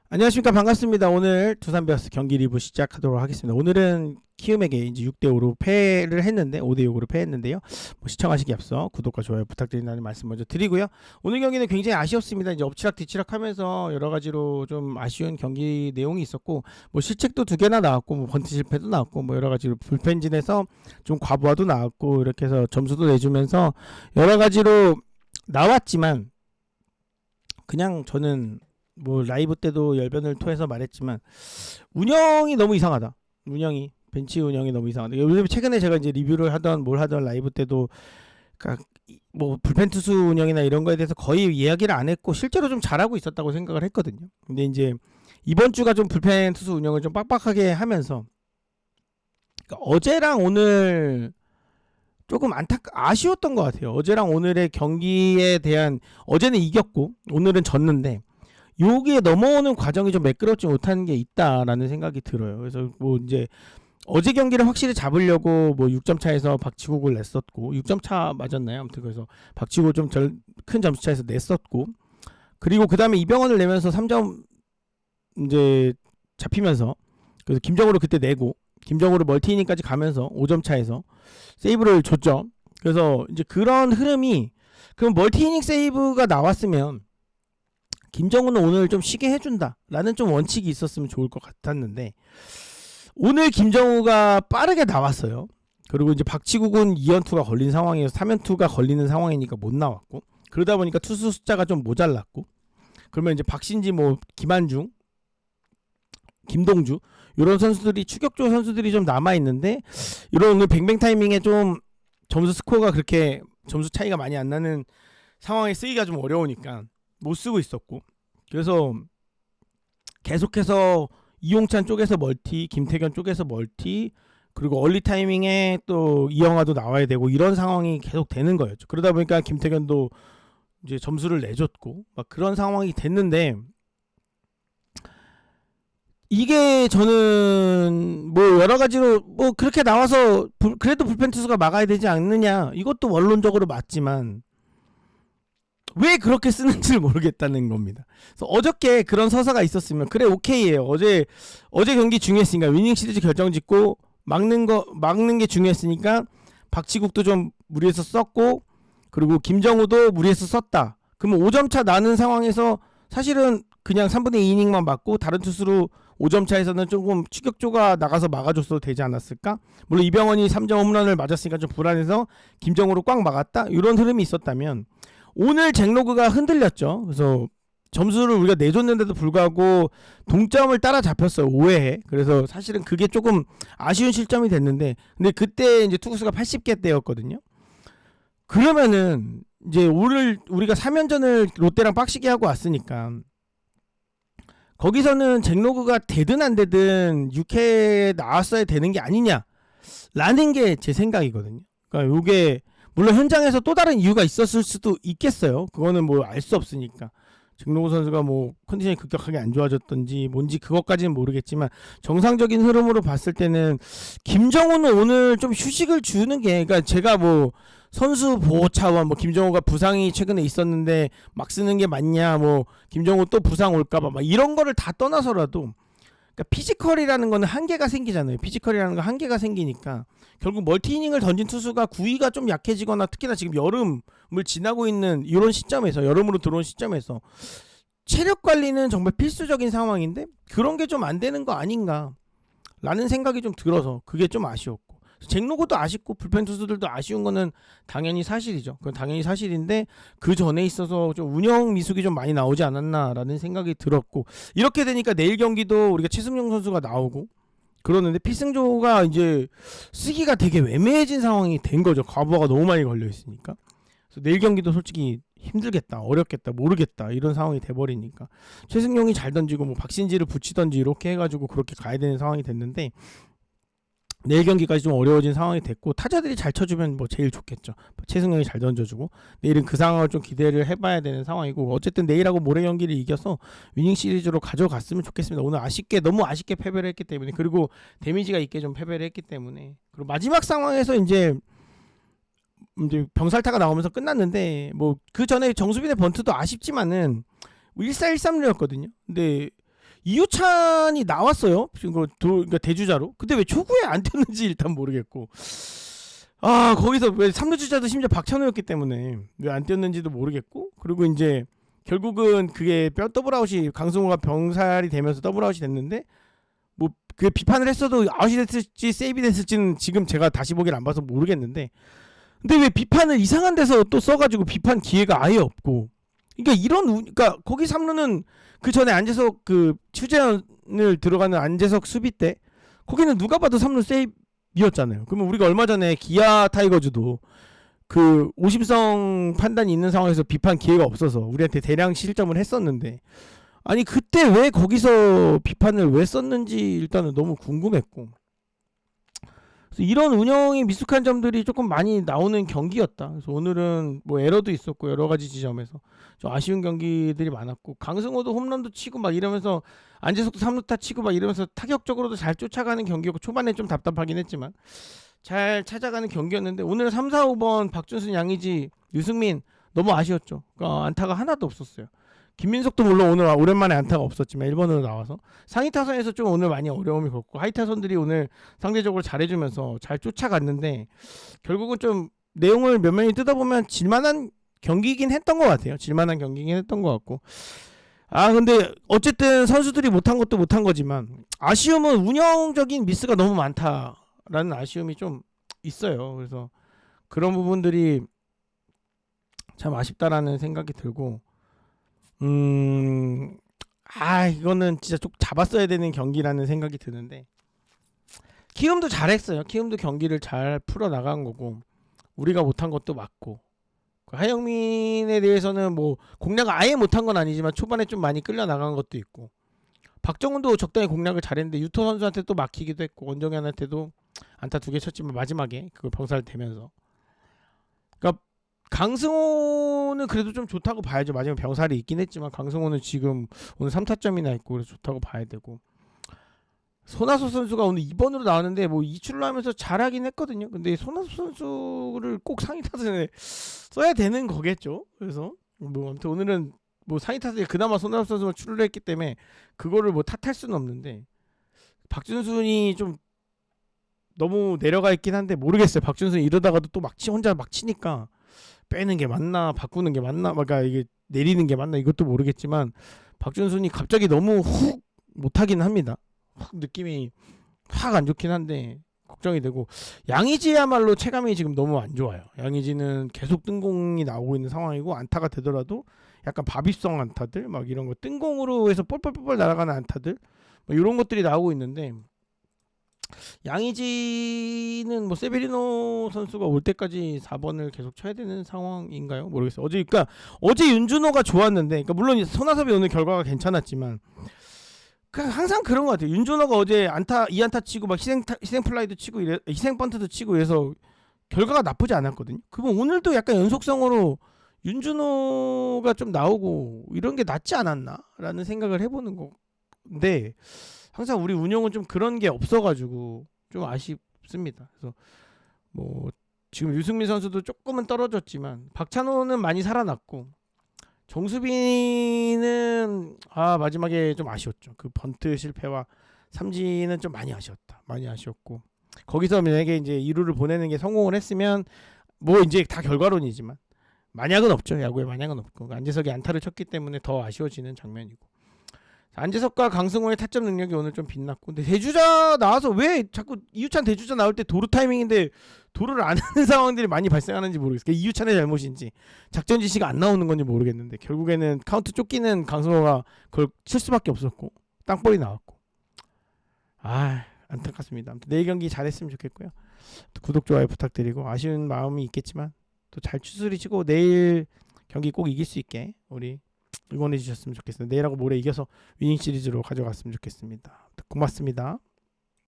안녕하십니까. 반갑습니다. 오늘 두산 베어스 경기 리뷰 시작하도록 하겠습니다. 오늘은 키움에게 이제 6대5로 패를 했는데 5대6으로 패했는데요. 시청하시기 앞서 구독과 좋아요 부탁드린다는 말씀 먼저 드리고요. 오늘 경기는 굉장히 아쉬웠습니다. 이제 엎치락 뒤치락 하면서 여러 가지로 좀 아쉬운 경기 내용이 있었고, 실책도 2개나 나왔고, 번트 실패도 나왔고, 여러 가지로 불펜진에서 좀 과부하도 나왔고, 이렇게 해서 점수도 내주면서 여러 가지로 나왔지만, 그냥 저는 라이브 때도 열변을 토해서 말했지만 운영이 너무 이상하다. 벤치 운영이 너무 이상하다. 요즘 최근에 제가 이제 리뷰를 하던 뭘 하던 라이브 때도 그러니까 불펜 투수 운영이나 이런 거에 대해서 거의 이야기를 안 했고 실제로 좀 잘하고 있었다고 생각을 했거든요. 근데 이제 이번 주가 좀 불펜 투수 운영을 좀 빡빡하게 하면서, 그러니까 어제랑 오늘 조금 아쉬웠던 것 같아요. 어제랑 오늘의 경기에 대한, 어제는 이겼고 오늘은 졌는데 여기에 넘어오는 과정이 좀 매끄럽지 못한 게 있다라는 생각이 들어요. 그래서 이제 어제 경기를 확실히 잡으려고 6점 차에서 박치국을 냈었고, 6점 차 맞았나요? 아무튼 그래서 박치국 좀 큰 점수 차에서 냈었고, 그리고 그 다음에 이병헌을 내면서 3점 이제 잡히면서, 그래서 김정우를 그때 내고 김정우를 멀티이닝까지 가면서 5점 차에서 세이브를 줬죠. 그래서 이제 그런 흐름이, 그럼 멀티이닝 세이브가 나왔으면 김정우는 오늘 좀 쉬게 해준다 라는 좀 원칙이 있었으면 좋을 것 같았는데, 오늘 김정우가 빠르게 나왔어요. 그리고 이제 박치국은 2연투가 걸린 상황이어서 3연투가 걸리는 상황이니까 못 나왔고, 그러다 보니까 투수 숫자가 좀 모자랐고, 그러면 이제 박신지, 김한중, 김동주 이런 선수들이, 추격조 선수들이 좀 남아있는데, 이런 오늘 뱅뱅 타이밍에 좀 점수 스코어가 그렇게 점수 차이가 많이 안 나는 상황에 쓰기가 좀 어려우니까 못 쓰고 있었고, 그래서 계속해서 이용찬 쪽에서 멀티, 김태견 쪽에서 멀티, 그리고 얼리 타이밍에 또 이영화도 나와야 되고, 이런 상황이 계속 되는 거였죠. 그러다 보니까 김태견도 이제 점수를 내줬고 그런 상황이 됐는데, 이게 저는 여러 가지로 그렇게 나와서 그래도 불펜 투수가 막아야 되지 않느냐, 이것도 원론적으로 맞지만 왜 그렇게 쓰는지를 모르겠다는 겁니다. 그래서 어저께 그런 서사가 있었으면 그래, 오케이예요. 어제 경기 중요했으니까, 위닝 시리즈 결정짓고 막는 게 중요했으니까 박치국도 좀 무리해서 썼고, 그리고 김정우도 무리해서 썼다. 그러면 5점 차 나는 상황에서 사실은 그냥 3분의 2 이닝만 맞고 다른 투수로 5점 차에서는 조금 추격조가 나가서 막아줬어도 되지 않았을까? 물론 이병헌이 3점 홈런을 맞았으니까 좀 불안해서 김정우로 꽉 막았다, 이런 흐름이 있었다면, 오늘 잭로그가 흔들렸죠. 그래서 점수를 우리가 내줬는데도 불구하고 동점을 따라잡혔어요, 5회에. 그래서 사실은 그게 조금 아쉬운 실점이 됐는데, 근데 그때 이제 투구수가 80개 대였거든요. 그러면은 이제 오늘 우리가 3연전을 롯데랑 빡시게 하고 왔으니까, 거기서는 잭로그가 되든 안 되든 6회에 나왔어야 되는 게 아니냐 라는 게 제 생각이거든요. 그러니까 요게 물론 현장에서 또 다른 이유가 있었을 수도 있겠어요. 그거는 알 수 없으니까. 잭로그 선수가 컨디션이 급격하게 안 좋아졌던지 뭔지 그것까지는 모르겠지만, 정상적인 흐름으로 봤을 때는 김정우는 오늘 좀 휴식을 주는 게, 그러니까 제가 선수 보호 차원, 김정우가 부상이 최근에 있었는데 막 쓰는 게 맞냐, 김정우 또 부상 올까봐 이런 거를 다 떠나서라도, 그러니까 피지컬이라는 거는 한계가 생기잖아요. 피지컬이라는 거 한계가 생기니까 결국 멀티이닝을 던진 투수가 구위가 좀 약해지거나, 특히나 지금 여름을 지나고 있는 이런 시점에서, 여름으로 들어온 시점에서 체력 관리는 정말 필수적인 상황인데 그런 게 좀 안 되는 거 아닌가 라는 생각이 좀 들어서 그게 좀 아쉬웠고, 잭로그도 아쉽고 불펜 투수들도 아쉬운 거는 당연히 사실이죠. 그건 당연히 사실인데, 그 전에 있어서 좀 운영 미숙이 좀 많이 나오지 않았나라는 생각이 들었고, 이렇게 되니까 내일 경기도 우리가 최승용 선수가 나오고 그러는데 피승조가 이제 쓰기가 되게 애매해진 상황이 된 거죠. 과부하가 너무 많이 걸려 있으니까. 그래서 내일 경기도 솔직히 힘들겠다, 어렵겠다, 모르겠다, 이런 상황이 돼버리니까 최승용이 잘 던지고 박신지를 붙이던지 이렇게 해가지고 그렇게 가야 되는 상황이 됐는데, 내일 경기까지 좀 어려워진 상황이 됐고, 타자들이 잘 쳐주면 제일 좋겠죠. 최승용이 잘 던져주고, 내일은 그 상황을 좀 기대를 해봐야 되는 상황이고, 어쨌든 내일하고 모레 경기를 이겨서 위닝 시리즈로 가져갔으면 좋겠습니다. 오늘 너무 아쉽게 패배를 했기 때문에, 그리고 데미지가 있게 좀 패배를 했기 때문에, 그리고 마지막 상황에서 이제 병살타가 나오면서 끝났는데, 그 전에 정수빈의 번트도 아쉽지만은 1-4-1-3루였거든요. 근데 이유찬이 나왔어요. 그러니까 대주자로. 근데 왜 초구에 안 뛰었는지 일단 모르겠고. 아, 거기서 왜 3루 주자도 심지어 박찬호였기 때문에 왜 안 뛰었는지도 모르겠고. 그리고 이제 결국은 그게 뼈 더블아웃이 강승호가 병살이 되면서 더블아웃이 됐는데 뭐 그 비판을 했어도 아웃이 됐을지 세이브 됐을지는 지금 제가 다시 보기를 안 봐서 모르겠는데, 근데 왜 비판을 이상한 데서 또 써가지고 비판 기회가 아예 없고. 그러니까 그러니까 거기 3루는 그 전에 안재석 그 추재현을 들어가는 안재석 수비 때 거기는 누가 봐도 3루 세이브였잖아요. 그러면 우리가 얼마 전에 기아 타이거즈도 그 오심성 판단이 있는 상황에서 비판 기회가 없어서 우리한테 대량 실점을 했었는데, 아니 그때 왜 거기서 비판을 왜 썼는지 일단은 너무 궁금했고, 그래서 이런 운영이 미숙한 점들이 조금 많이 나오는 경기였다. 그래서 오늘은 뭐 에러도 있었고 여러 가지 지점에서 좀 아쉬운 경기들이 많았고, 강승호도 홈런도 치고 막 이러면서 안재석도 3루타 치고 막 이러면서 타격적으로도 잘 쫓아가는 경기였고, 초반에 좀 답답하긴 했지만 잘 찾아가는 경기였는데, 오늘 3, 4, 5번 박준순, 양의지, 유승민 너무 아쉬웠죠. 그러니까 안타가 하나도 없었어요. 김민석도 물론 오늘 오랜만에 안타가 없었지만 1번으로 나와서 상위 타선에서 좀 오늘 많이 어려움이 겪고, 하위 타선들이 오늘 상대적으로 잘해주면서 잘 쫓아갔는데, 결국은 좀 내용을 몇 명이 뜯어보면 질만한 경기이긴 했던 것 같아요. 질만한 경기이긴 했던 것 같고, 아 근데 어쨌든 선수들이 못한 것도 못한 거지만 아쉬움은 운영적인 미스가 너무 많다라는 아쉬움이 좀 있어요. 그래서 그런 부분들이 참 아쉽다라는 생각이 들고, 이거는 진짜 좀 잡았어야 되는 경기라는 생각이 드는데, 키움도 잘했어요. 키움도 경기를 잘 풀어 나간 거고, 우리가 못한 것도 맞고, 하영민에 대해서는 뭐 공략을 아예 못한 건 아니지만 초반에 좀 많이 끌려 나간 것도 있고, 박정훈도 적당히 공략을 잘했는데 유토 선수한테 또 막히기도 했고, 원정현한테도 안타 2개 쳤지만 마지막에 그걸 병살되면서, 그러니까 강승호는 그래도 좀 좋다고 봐야죠. 마지막에 병살이 있긴 했지만 강승호는 지금 오늘 3타점이나 있고 그래서 좋다고 봐야 되고, 손아섭 선수가 오늘 2번으로 나왔는데 뭐 2출을 하면서 잘하긴 했거든요. 근데 손아섭 선수를 꼭 상위 타선에 써야 되는 거겠죠. 그래서 뭐 아무튼 오늘은 뭐 상위 타선에 그나마 손아섭 선수가 출루를 했기 때문에 그거를 뭐 탓할 수는 없는데, 박준순이 좀 너무 내려가 있긴 한데 모르겠어요. 박준순이 이러다가도 또 혼자 막 치니까 빼는 게 맞나 바꾸는 게 맞나, 그러니까 이게 내리는 게 맞나 이것도 모르겠지만 박준순이 갑자기 너무 훅 못하긴 합니다. 확 느낌이 확 안 좋긴 한데 걱정이 되고, 양의지야말로 체감이 지금 너무 안 좋아요. 양의지는 계속 뜬공이 나오고 있는 상황이고, 안타가 되더라도 약간 바비성 안타들 막 이런 거, 뜬공으로 해서 뻘뻘뻘 날아가는 안타들 뭐 이런 것들이 나오고 있는데, 양의지는 뭐 세베리노 선수가 올 때까지 4번을 계속 쳐야 되는 상황인가요? 모르겠어요. 어제 윤준호가 좋았는데, 그러니까 물론 손아섭이 오늘 결과가 괜찮았지만 항상 그런 것 같아요. 윤준호가 어제 2안타 치고 막 희생 플라이도 치고 희생 번트도 치고 이래서 결과가 나쁘지 않았거든요. 그럼 오늘도 약간 연속성으로 윤준호가 좀 나오고 이런 게 낫지 않았나라는 생각을 해보는 건데, 항상 우리 운영은 좀 그런 게 없어가지고 좀 아쉽습니다. 그래서 뭐 지금 유승민 선수도 조금은 떨어졌지만 박찬호는 많이 살아났고, 정수빈은 마지막에 좀 아쉬웠죠. 그 번트 실패와 삼진은 좀 많이 아쉬웠고, 거기서 만약에 이제 2루를 보내는 게 성공을 했으면 뭐 이제 다 결과론이지만 만약은 없죠. 야구에 만약은 없고, 안재석이 안타를 쳤기 때문에 더 아쉬워지는 장면이고, 안재석과 강승호의 타점 능력이 오늘 좀 빛났고, 근데 대주자 나와서 왜 자꾸 이유찬 대주자 나올 때 도루 타이밍인데 도루를 안 하는 상황들이 많이 발생하는지 모르겠어요. 이유찬의 잘못인지 작전 지시가 안 나오는 건지 모르겠는데, 결국에는 카운트 쫓기는 강승호가 그걸 칠 수밖에 없었고 땅볼이 나왔고, 안타깝습니다. 아무튼 내일 경기 잘했으면 좋겠고요. 구독 좋아요 부탁드리고, 아쉬운 마음이 있겠지만 또 잘 추스리시고 내일 경기 꼭 이길 수 있게 우리 응원해 주셨으면 좋겠습니다. 내일하고 모레 이겨서 위닝 시리즈로 가져갔으면 좋겠습니다. 고맙습니다.